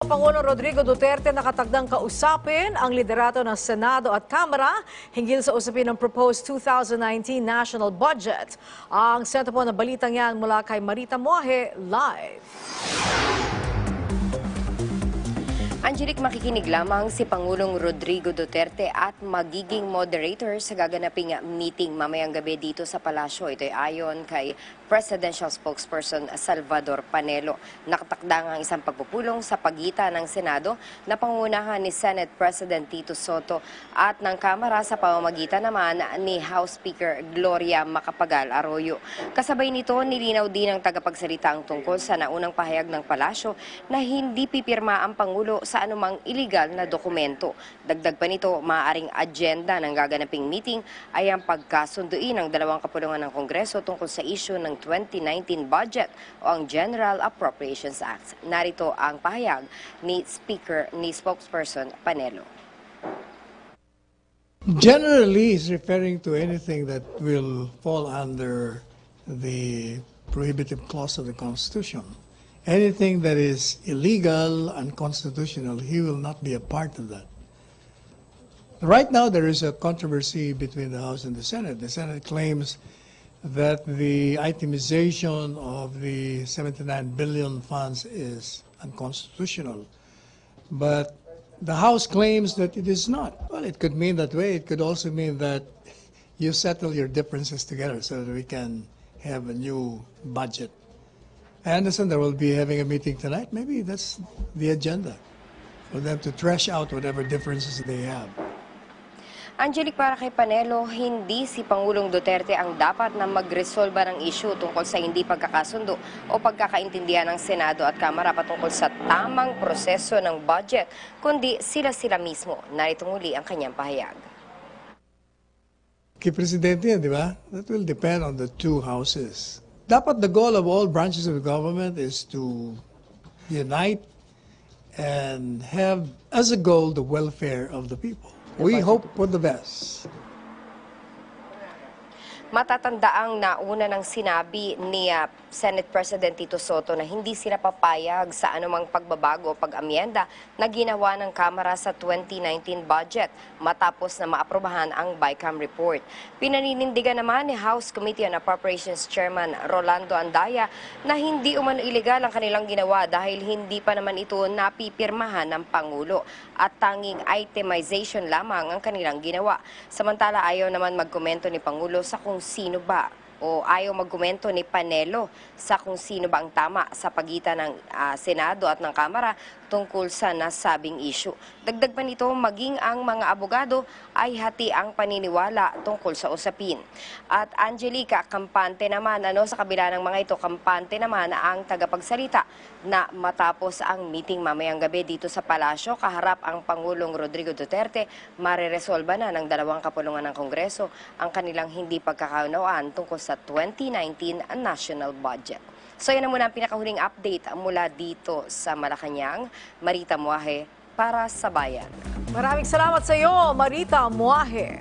Pangulong Rodrigo Duterte nakatagdang kausapin ang liderato ng Senado at Kamara hinggil sa usapin ng proposed 2019 national budget. Ang sentro po na balitang yan mula kay Marita Moahe, live. Angelic, makikinig lamang si Pangulong Rodrigo Duterte at magiging moderator sa gaganaping meeting mamayang gabi dito sa Palasyo. Ito ay ayon kay Presidential Spokesperson Salvador Panelo. Nakatakda ang isang pagpupulong sa pagitan ng Senado na pangunahan ni Senate President Tito Soto at ng Kamara sa pamamagitan naman ni House Speaker Gloria Macapagal Arroyo. Kasabay nito, nilinaw din ng tagapagsalita ang tungkol sa naunang pahayag ng Palasyo na hindi pipirma ang Pangulo sa anumang iligal na dokumento. Dagdag pa nito, maaaring agenda ng gaganaping meeting ay ang pagkasunduin ng dalawang kapulungan ng Kongreso tungkol sa issue ng 2019 budget o ang General Appropriations Act. Narito ang pahayag ni spokesperson Panelo. Generally, is referring to anything that will fall under the prohibitive clause of the Constitution. Anything that is illegal, unconstitutional, he will not be a part of that. Right now, there is a controversy between the House and the Senate. The Senate claims that the itemization of the 79 billion funds is unconstitutional. But the House claims that it is not. Well, it could mean that way. It could also mean that you settle your differences together so that we can have a new budget. I understand they will be having a meeting tonight. Maybe that's the agenda for them to thresh out whatever differences they have. Angelic, para kay Panelo, hindi si Pangulong Duterte ang dapat na magresolba ng issue tungkol sa hindi pagkakasundo o pagkakaintindihan ng Senado at Kamara patungkol sa tamang proseso ng budget, kundi sila-sila mismo. Narito muli ang kanyang pahayag. Kay Presidente yan, di ba? That will depend on the two houses. Dapat the goal of all branches of the government is to unite and have as a goal the welfare of the people. We hope for the best. Matatandaang nauna ng sinabi ni Senate President Tito Soto na hindi sila papayag sa anumang pagbabago o pag-amyenda na ginawa ng Kamara sa 2019 budget matapos na maaprobahan ang BICAM report. Pinaninindigan naman ni House Committee on Appropriations Chairman Rolando Andaya na hindi umano iligal ang kanilang ginawa dahil hindi pa naman ito napipirmahan ng Pangulo at tanging itemization lamang ang kanilang ginawa. Samantala, ayaw naman magkomento ni Pangulo sa kung sino ba o ayaw magkomento ni Panelo sa kung sino ba ang tama sa pagitan ng Senado at ng Kamara tungkol sa nasabing issue. Dagdag pa nito, maging ang mga abogado ay hati ang paniniwala tungkol sa usapin. At Angelica, kampante naman, sa kabila ng mga ito, kampante naman ang tagapagsalita na matapos ang meeting mamayang gabi dito sa Palasyo, kaharap ang Pangulong Rodrigo Duterte, mareresolba na ng dalawang kapulungan ng Kongreso ang kanilang hindi pagkakaunawaan tungkol sa 2019 national budget. So yan na muna ang pinakahuling update mula dito sa Malacanang. Marita Moahe para sa Bayan. Maraming salamat sa iyo, Marita Moahe.